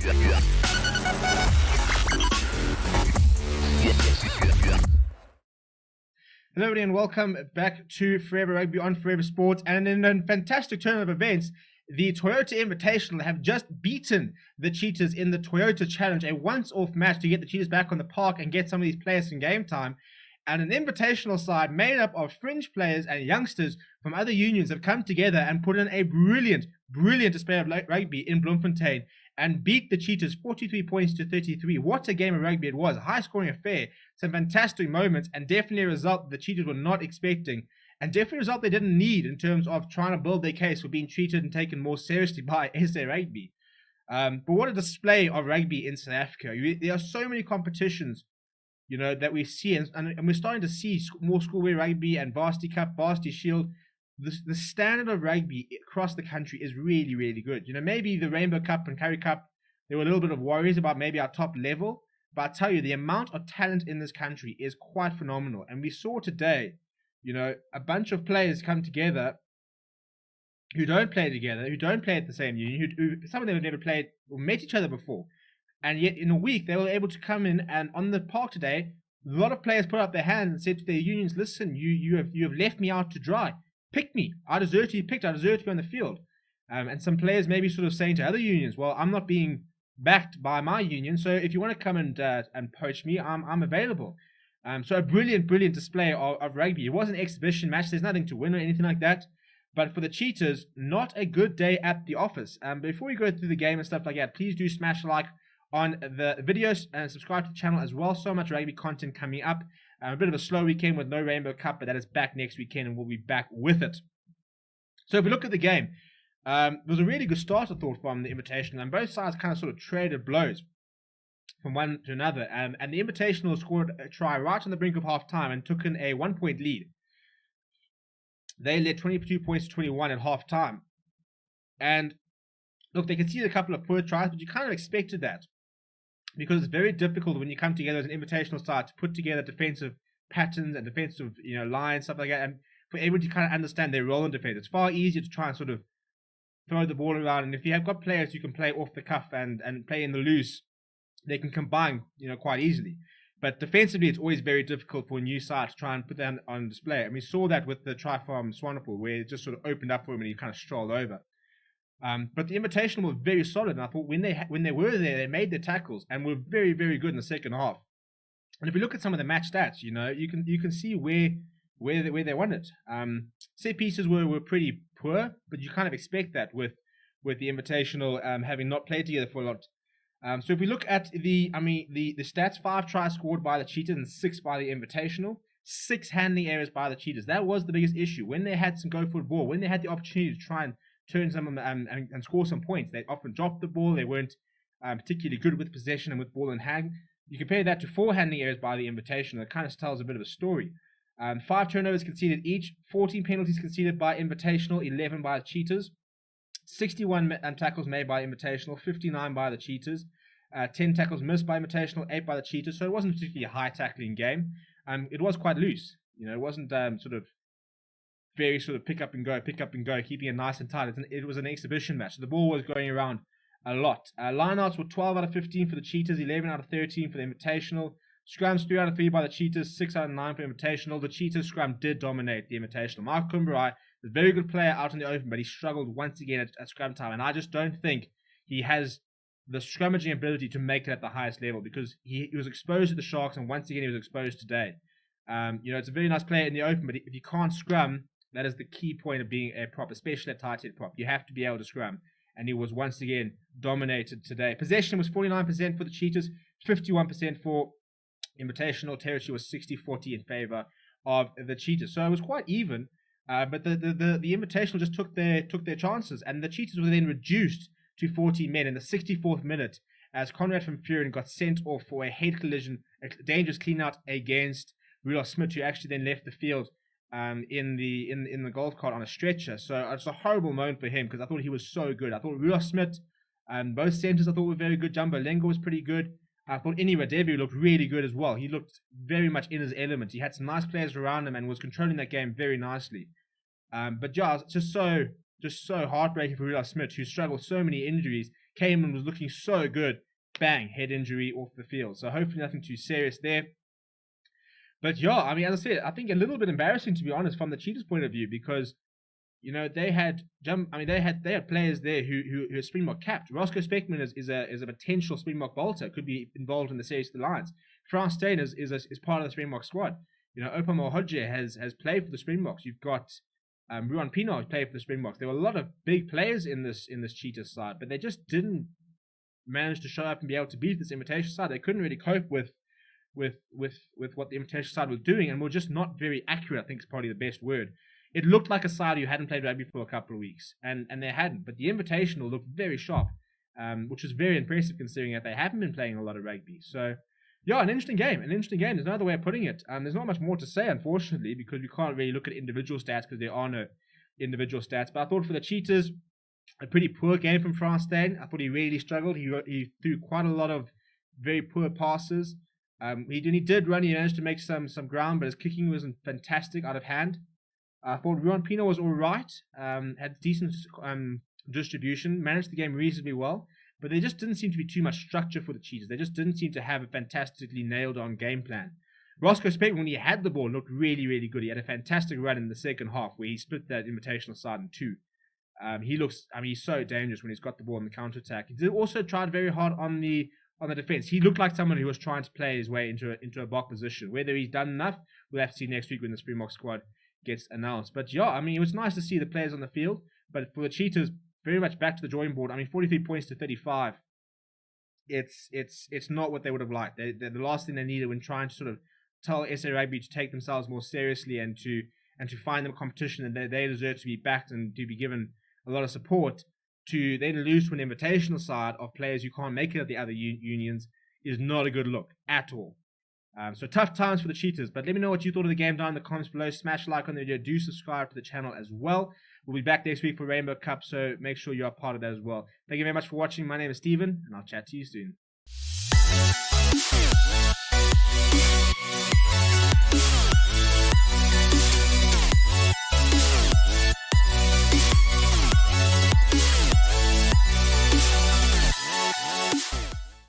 Hello everybody and welcome back to Forever Rugby on Forever Sports, and in a fantastic turn of events, the Toyota Invitational have just beaten the Cheetahs in the Toyota Challenge, a once-off match to get the Cheetahs back on the park and get some of these players some game time. And an invitational side made up of fringe players and youngsters from other unions have come together and put in a brilliant display of rugby in Bloemfontein and beat the Cheetahs 43 points to 33. What a game of rugby it was. A high-scoring affair, some fantastic moments, and definitely a result the Cheetahs were not expecting. And definitely a result they didn't need in terms of trying to build their case for being treated and taken more seriously by SA Rugby. But what a display of rugby in South Africa. There are so many competitions, you know, that we see, and we're starting to see more schoolwear rugby and Varsity Cup, Varsity Shield. The standard of rugby across the country is really, really good. You know, maybe the Rainbow Cup and Curry Cup, there were a little bit of worries about maybe our top level, but I tell you, the amount of talent in this country is quite phenomenal. And we saw today, you know, a bunch of players come together who don't play together, who don't play at the same union, who some of them have never played or met each other before. And yet in a week, they were able to come in, and on the park today, a lot of players put up their hands and said to their unions, listen, you have left me out to dry. Pick me. I deserve to be picked. I deserve to be on the field. And some players maybe sort of saying to other unions, well, I'm not being backed by my union, so if you want to come and poach me, I'm available. So a brilliant display of rugby. It was an exhibition match. There's nothing to win or anything like that. But for the Cheetahs, not a good day at the office. Before we go through the game and stuff like that, please do smash like on the videos and subscribe to the channel as well. So much rugby content coming up. A bit of a slow weekend with no Rainbow Cup, but that is back next weekend and we'll be back with it. So if we look at the game, it was a really good start, I thought, from the Invitational, and both sides kind of sort of traded blows from one to another. And the Invitational scored a try right on the brink of half-time and took in a 1-point lead. They led 22 points to 21 at half-time. And look, they conceded a couple of poor tries, but you kind of expected that, because it's very difficult when you come together as an invitational side to put together defensive patterns and defensive, you know, lines, stuff like that, and for everyone to kind of understand their role in defense. It's far easier to try and sort of throw the ball around, and if you have got players who can play off the cuff and play in the loose, they can combine, you know, quite easily. But defensively, it's always very difficult for a new side to try and put that on display. And we saw that with the try from Swanepoel, where it just sort of opened up for him and he kind of strolled over. But the Invitational were very solid, and I thought when they were there, they made their tackles and were very, very good in the second half. And if you look at some of the match stats, you know, you can see where they won it. Set pieces were pretty poor, but you kind of expect that with the Invitational having not played together for a lot. So if we look at the stats, 5 tries scored by the Cheetahs and 6 by the Invitational, 6 handling errors by the Cheetahs. That was the biggest issue. When they had some go for the ball, when they had the opportunity to try and turn some and score some points, they often dropped the ball. They weren't particularly good with possession and with ball in hand. You compare that to 4 handling errors by the Invitational, it kind of tells a bit of a story. 5 turnovers conceded each, 14 penalties conceded by Invitational, 11 by the Cheetahs, 61 tackles made by Invitational, 59 by the Cheetahs, 10 tackles missed by Invitational, 8 by the Cheetahs. So it wasn't particularly a high tackling game. It was quite loose. You know, it wasn't sort of very sort of pick up and go, keeping it nice and tight. It was an exhibition match. So the ball was going around a lot. Lineouts were 12 out of 15 for the Cheetahs, 11 out of 13 for the Invitational. Scrums 3 out of 3 by the Cheetahs, 6 out of 9 for the Invitational. The Cheetahs scrum did dominate the Invitational. Mark Kumbarai is a very good player out in the open, but he struggled once again at scrum time. And I just don't think he has the scrummaging ability to make it at the highest level, because he was exposed to the Sharks, and once again he was exposed today. You know, it's a very nice player in the open, but if you can't scrum, that is the key point of being a prop, especially a tight head prop. You have to be able to scrum. And he was once again dominated today. Possession was 49% for the Cheetahs, 51% for Invitational. Territory was 60-40 in favor of the Cheetahs. So it was quite even. But the Invitational just took their chances. And the Cheetahs were then reduced to 14 men in the 64th minute as Conrad van Vuren got sent off for a head collision, a dangerous clean-out against Rudolf Smit, who actually then left the field in the golf cart on a stretcher. So it's a horrible moment for him, because I thought he was so good. I thought Rudolf Smit, both centers I thought were very good. Jumbo Lengo was pretty good. I thought RADEBE looked really good as well. He looked very much in his element. He had some nice players around him and was controlling that game very nicely. But yeah, it's just so just so heartbreaking for Rudolph Smith, who struggled so many injuries, came and was looking so good. Bang, head injury off the field. So hopefully nothing too serious there. But yeah, I mean, as I said, I think a little bit embarrassing, to be honest, from the Cheetahs' point of view, because they had players there who are Springbok capped. Roscoe Speckman is a potential Springbok bolter, could be involved in the series of the Lions. Frans Steyn is part of the Springbok squad. Opa Mohodje has played for the Springboks. You've got Ruan Pienaar who's played for the Springboks. There were a lot of big players in this Cheetahs side, but they just didn't manage to show up and be able to beat this invitation side. They couldn't really cope with what the invitation side was doing, and were just not very accurate, I think is probably the best word. It looked like a side who hadn't played rugby for a couple of weeks, and they hadn't. But the Invitational looked very sharp, which was very impressive considering that they haven't been playing a lot of rugby. So, yeah, an interesting game. There's no other way of putting it. There's not much more to say, unfortunately, because we can't really look at individual stats because there are no individual stats. But I thought for the Cheetahs, a pretty poor game from Frans Steyn. I thought he really struggled. He threw quite a lot of very poor passes. He did run. He managed to make some ground, but his kicking wasn't fantastic out of hand. I thought Ruan Pienaar was all right. Had decent distribution. Managed the game reasonably well. But there just didn't seem to be too much structure for the Cheetahs. They just didn't seem to have a fantastically nailed-on game plan. Roscoe Speckman, when he had the ball, looked really, really good. He had a fantastic run in the second half where he split that invitational side in two. He's so dangerous when he's got the ball in the counter-attack. He did also tried very hard on the defense. He looked like someone who was trying to play his way into a block position. Whether he's done enough, we'll have to see next week when the Springbok squad gets announced. But yeah, it was nice to see the players on the field. But for the Cheetahs, very much back to the drawing board. 43 points to 35. It's not what they would have liked. They're the last thing they needed when trying to sort of tell SA Rugby to take themselves more seriously and to find them competition and they deserve to be backed and to be given a lot of support. To then lose to an invitational side of players who can't make it at the other unions is not a good look at all. So tough times for the Cheetahs. But let me know what you thought of the game down in the comments below. Smash a like on the video. Do subscribe to the channel as well. We'll be back next week for Rainbow Cup, so make sure you're a part of that as well. Thank you very much for watching. My name is Steven, and I'll chat to you soon.